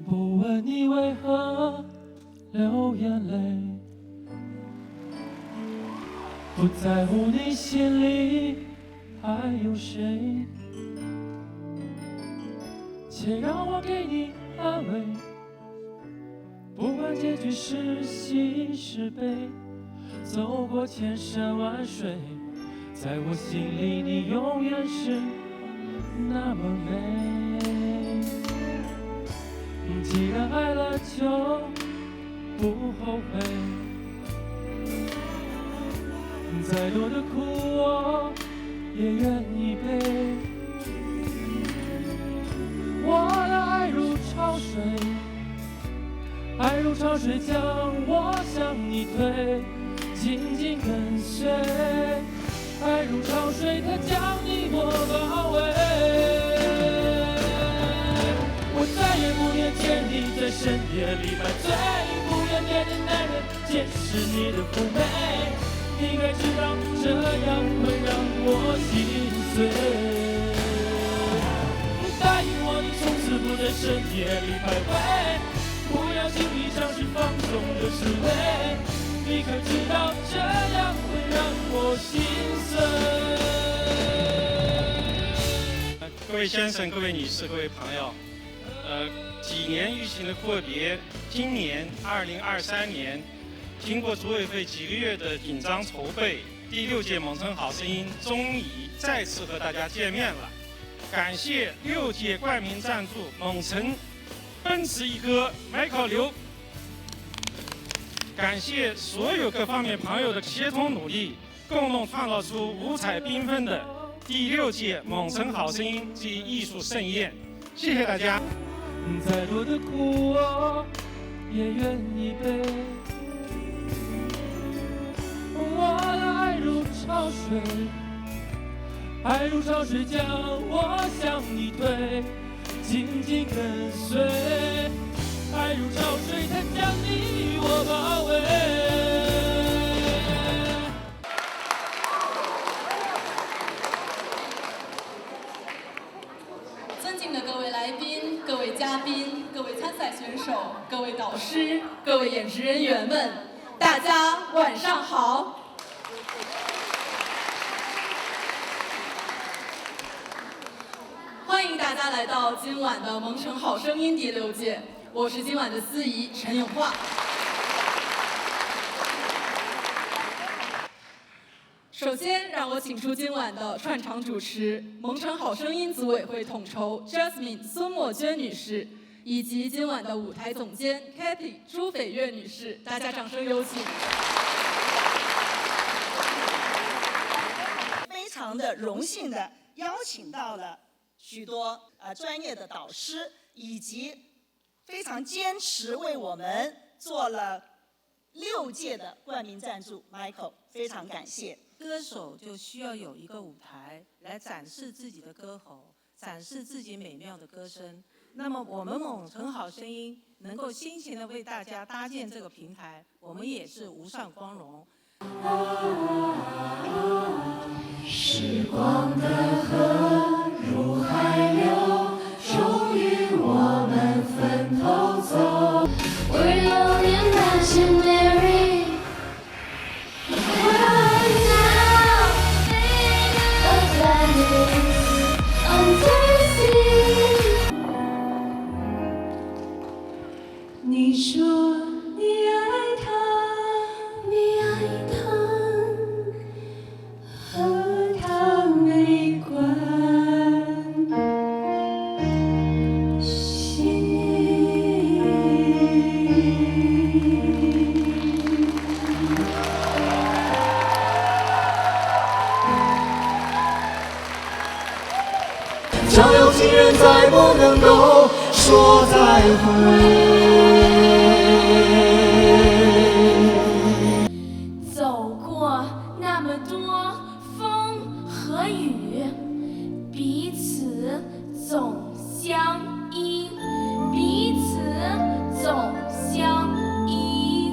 不问你为何流眼泪，不在乎你心里还有谁，且让我给你安慰。不管结局是喜是悲，走过千山万水，在我心里你永远是那么美。既然爱了就不后悔，再多的苦我也愿意背。我的爱如潮水，爱如潮水将我向你推，紧紧跟随。爱如潮水，它将你我包围。我再也不愿见你在深夜里买醉，不愿别的男人见识你的妩媚。你该知道这样会让我心碎。答应我，你从此不在深夜里徘徊，不要轻易尝试放纵的滋味。你可知道这样会让我心碎？各位先生、各位女士、各位朋友，几年疫情的阔别，今年2023年，经过组委会几个月的紧张筹备，第6届蒙城好声音终于再次和大家见面了。感谢6届冠名赞助蒙城奔驰一哥 Michael 刘，感谢所有各方面朋友的协同努力，共同创造出五彩缤纷的第6届蒙城好声音及艺术盛宴。谢谢大家。再多的苦我也愿意背。我的爱如潮水，爱如潮水将我向你推，紧紧跟随。爱如潮水，它将你我包围。尊敬的各位来宾、各位嘉宾、各位参赛选手、各位导师、各位演职人员们，大家晚上好！欢迎大家来到今晚的蒙城好声音第6届，我是今晚的司仪陈永化。首先，让我请出今晚的串场主持，蒙城好声音组委会统筹 Jasmine 孙墨娟女士，以及今晚的舞台总监 Kathy 朱斐月女士，大家掌声有请。非常的荣幸的邀请到了许多专业的导师，以及非常坚持为我们做了6届的冠名赞助 Michael， 非常感谢。歌手就需要有一个舞台来展示自己的歌喉，展示自己美妙的歌声。那么我们蒙城好声音能够辛勤地为大家搭建这个平台，我们也是无上光荣。时光的河入海流，终于我们分头走。We're young and imaginary. We're 你说你爱他，你爱他，和他没关系。相有情人再不能够说再会。走过那么多风和雨，彼此总相依，彼此总相依。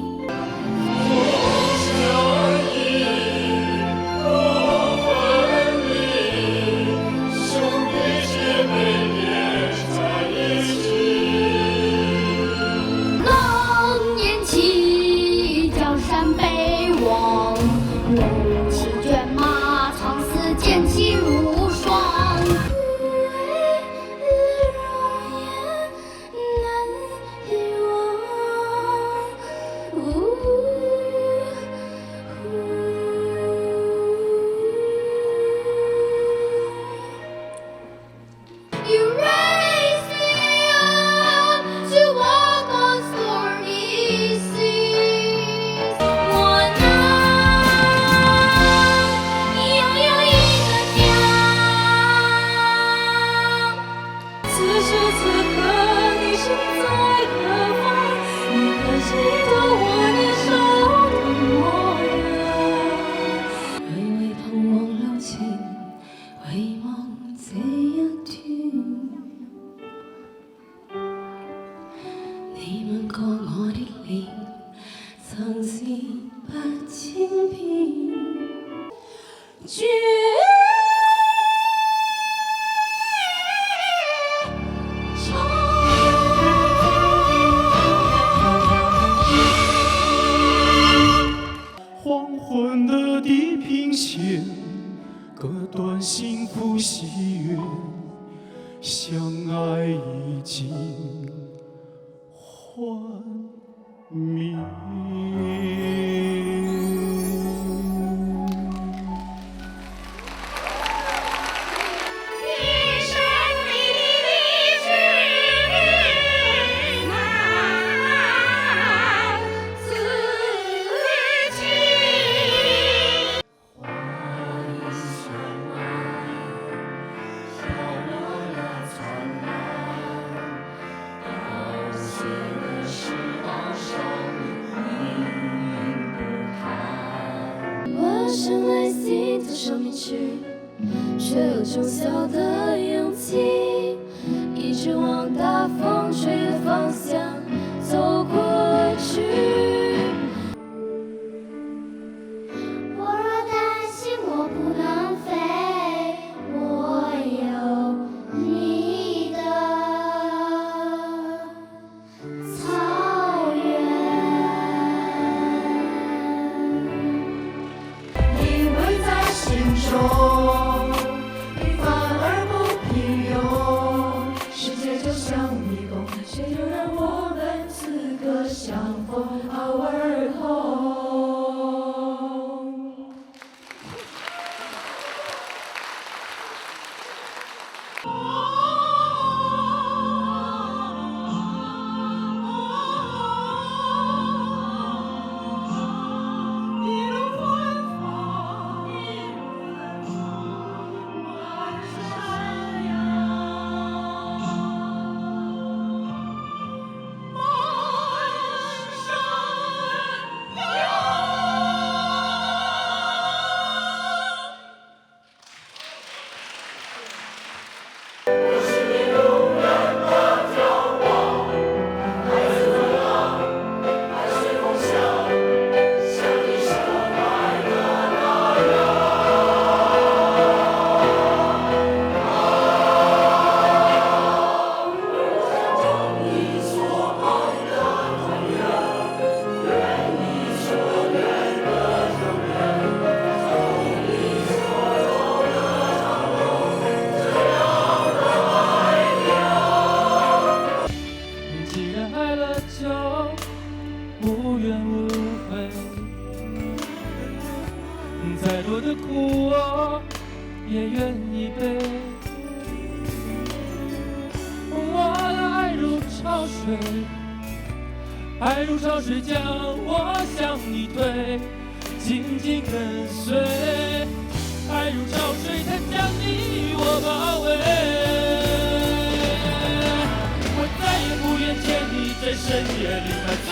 里，曾经把情凭绝。黄昏的地平线，割断幸福喜悦，相爱已经幻灭。我深爱心头生命去，却有种小的勇气，一直往大风吹的方向走过去。我若担心我不能飞，我有你的草原。因为在心中，你反而不平庸。世界就像迷宫，却又让我们此刻相逢偶尔痛。既然爱了就无怨无悔，再多的苦我也愿意背。我的爱如潮水，爱如潮水将我向你推，紧紧跟随。爱如潮水，它将你与我包围。不愿见你在深夜离开，再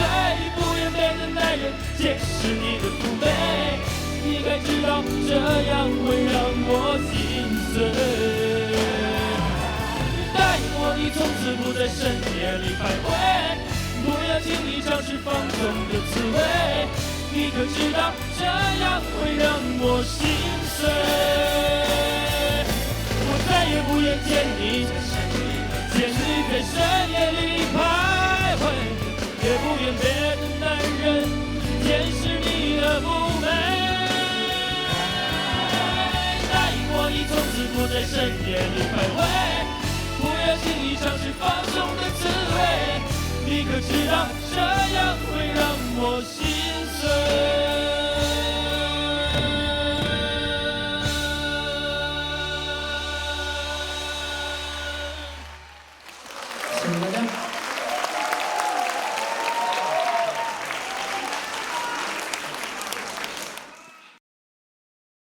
不愿别的男人见识你的妩媚。你该知道，这样会让我心碎。答应我，你从此不在深夜里徘徊，不要轻易尝试放纵的滋味。你可知道，这样会让我心碎。我再也不愿见你在深夜里徘徊，也不愿别的男人见识你的妩媚。答应我，你从此不在深夜里徘徊，不要轻易尝试放纵的滋味。你可知道，这样会让我心碎。